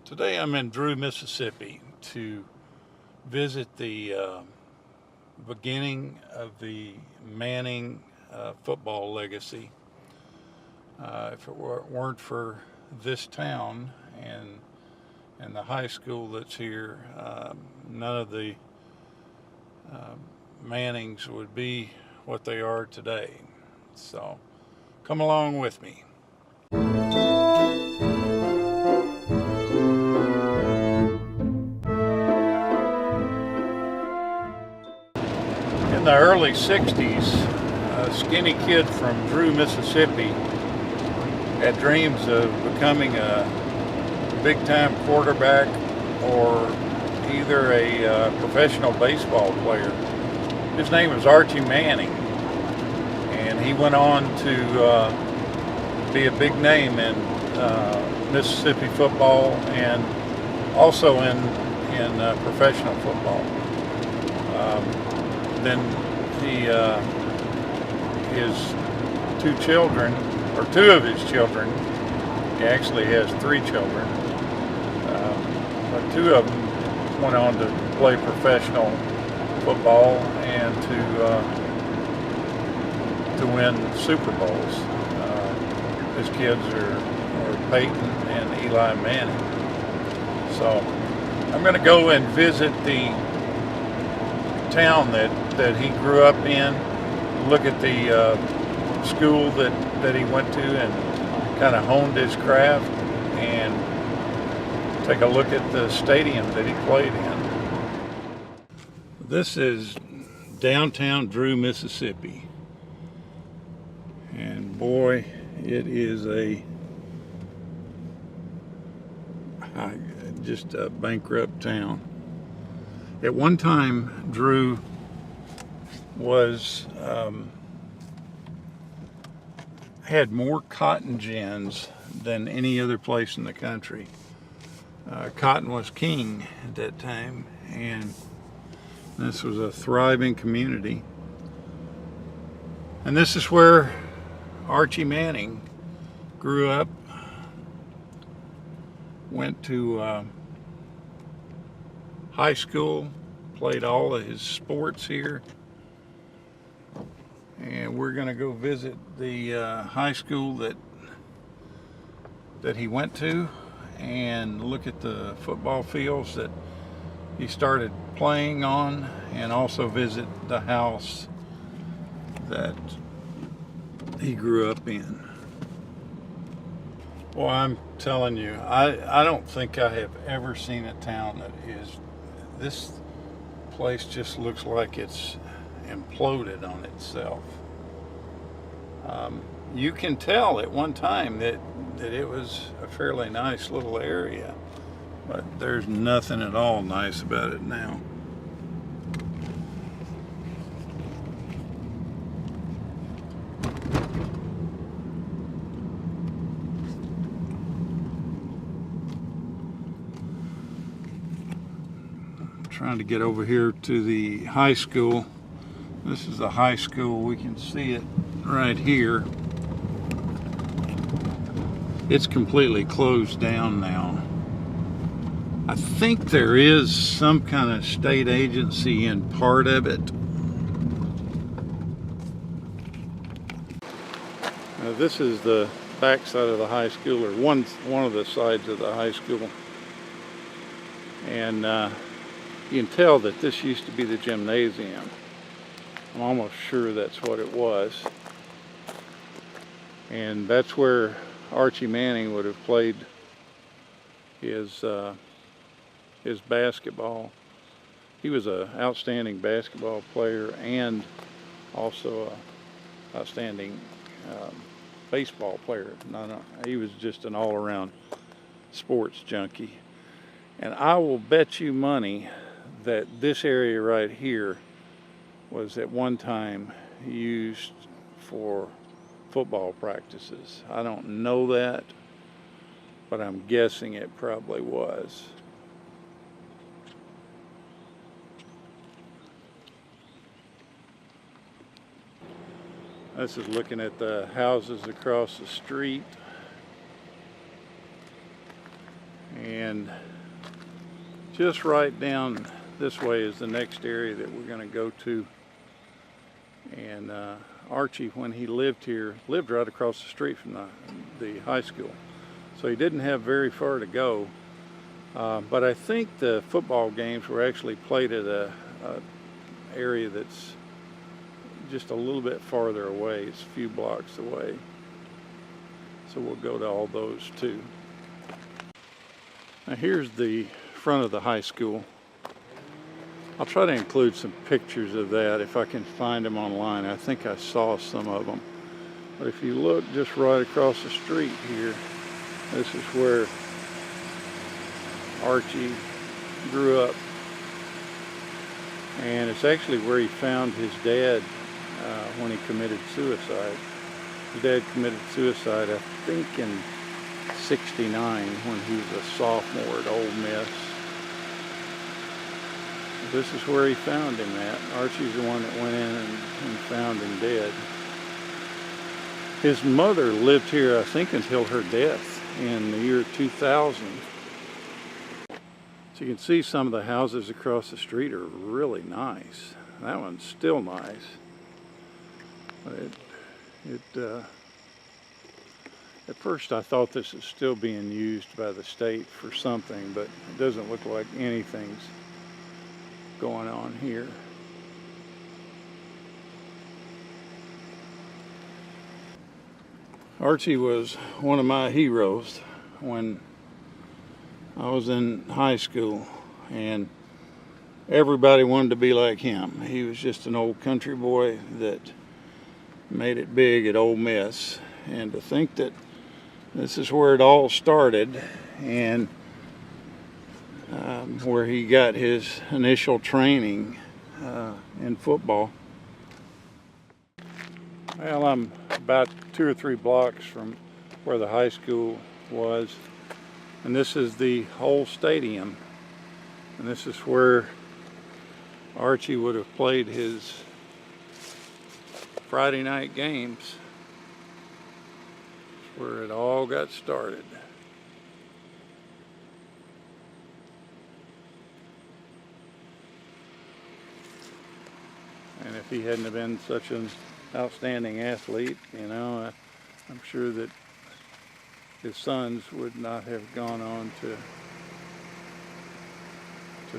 Today I'm in Drew, Mississippi to visit the beginning of the Manning football legacy. If it weren't for this town and the high school that's here, none of the Mannings would be what they are today. So come along with me. In the early 60s, a skinny kid from Drew, Mississippi had dreams of becoming a big-time quarterback or either a professional baseball player. His name was Archie Manning, and he went on to be a big name in Mississippi football and also in professional football. Then his two children, or two of his children, he actually has three children, but two of them went on to play professional football and to win Super Bowls. His kids are Peyton and Eli Manning. So I'm going to go and visit the town that he grew up in, look at the school that he went to and kind of honed his craft, and take a look at the stadium that he played in. This is downtown Drew, Mississippi, and boy, it is just a bankrupt town. At one time, Drew was had more cotton gins than any other place in the country. Cotton was king at that time, and this was a thriving community. And this is where Archie Manning grew up, went to high school, played all of his sports here, and we're going to go visit the high school that he went to and look at the football fields that he started playing on, and also visit the house that he grew up in. Well, I'm telling you, I don't think I have ever seen a town that is, this place just looks like it's imploded on itself. You can tell at one time that it was a fairly nice little area, but there's nothing at all nice about it now. Trying to get over here to the high school. This is the high school. We can see it right here. It's completely closed down now. I think there is some kind of state agency in part of it. Now, this is the back side of the high school, or one of the sides of the high school. And you can tell that this used to be the gymnasium. I'm almost sure that's what it was. And that's where Archie Manning would have played his basketball. He was an outstanding basketball player and also an outstanding baseball player. He was just an all-around sports junkie. And I will bet you money that this area right here was at one time used for football practices. I don't know that, but I'm guessing it probably was. This is looking at the houses across the street. And just right down this way is the next area that we're going to go to. And Archie, when he lived here, lived right across the street from the high school. So he didn't have very far to go. But I think the football games were actually played at a area that's just a little bit farther away. It's a few blocks away. So we'll go to all those too. Now here's the front of the high school. I'll try to include some pictures of that if I can find them online. I think I saw some of them. But if you look just right across the street here, this is where Archie grew up. And it's actually where he found his dad when he committed suicide. His dad committed suicide, I think, in '69 when he was a sophomore at Ole Miss. This is where he found him at. Archie's the one that went in and found him dead. His mother lived here, I think, until her death in the year 2000. So you can see some of the houses across the street are really nice. That one's still nice. But at first I thought this was still being used by the state for something, but it doesn't look like anything's going on here. Archie was one of my heroes when I was in high school, and everybody wanted to be like him. He was just an old country boy that made it big at Ole Miss. And to think that this is where it all started, and where he got his initial training in football. Well, I'm about 2 or 3 blocks from where the high school was, and this is the whole stadium, and this is where Archie would have played his Friday night games. It's where it all got started. And if he hadn't have been such an outstanding athlete, you know, I'm sure that his sons would not have gone on to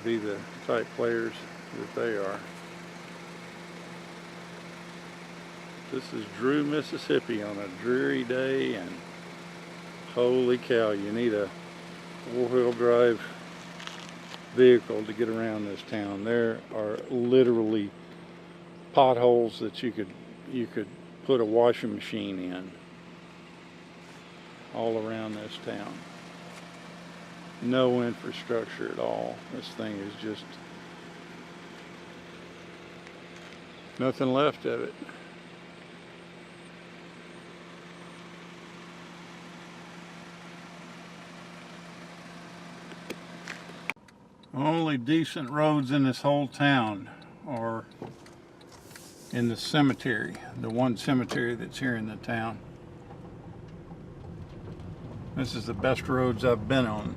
be the type players that they are. This is Drew, Mississippi on a dreary day, and holy cow, you need a 4-wheel drive vehicle to get around this town. There are literally potholes that you could put a washing machine in all around this town. No infrastructure at all. This thing is just nothing left of it. Only decent roads in this whole town are in the cemetery, the one cemetery that's here in the town. This is the best roads I've been on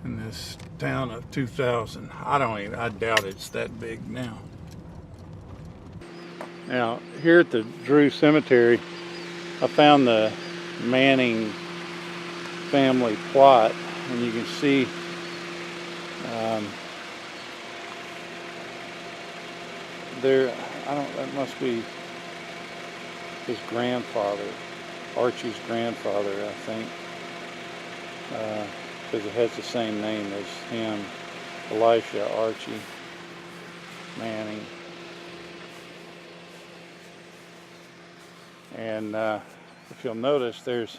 in this town of 2000. I doubt it's that big now. Now, here at the Drew Cemetery, I found the Manning family plot, and you can see there, that must be his grandfather, Archie's grandfather, I think, because it has the same name as him, Elisha Archie Manning. And if you'll notice, here's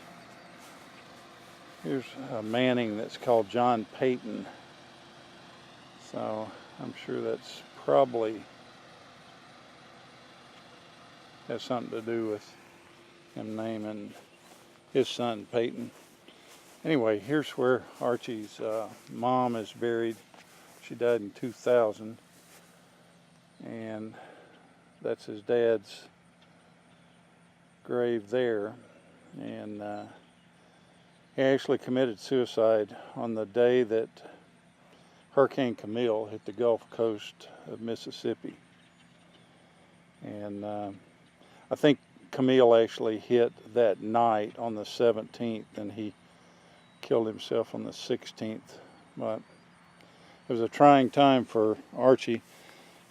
a Manning that's called John Payton. So I'm sure that's probably has something to do with him naming his son Peyton. Anyway, here's where Archie's mom is buried. She died in 2000, and that's his dad's grave there. And He actually committed suicide on the day that Hurricane Camille hit the Gulf Coast of Mississippi. And I think Camille actually hit that night on the 17th, and he killed himself on the 16th. But it was a trying time for Archie.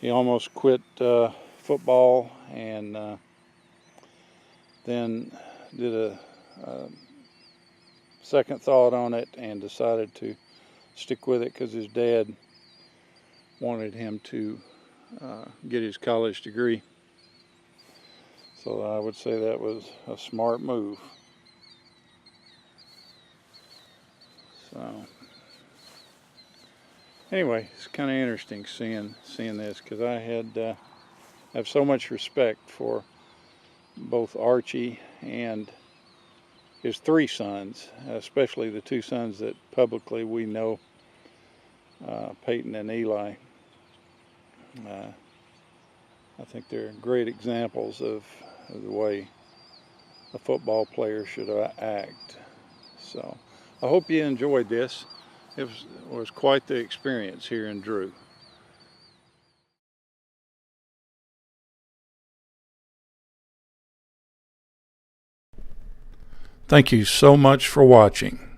He almost quit football, and then did a second thought on it and decided to stick with it because his dad wanted him to get his college degree. So I would say that was a smart move. So anyway, it's kind of interesting seeing this, because I have so much respect for both Archie and his three sons, especially the two sons that publicly we know, Peyton and Eli. I think they're great examples of the way a football player should act. So I hope you enjoyed this. It was quite the experience here in Drew. Thank you so much for watching.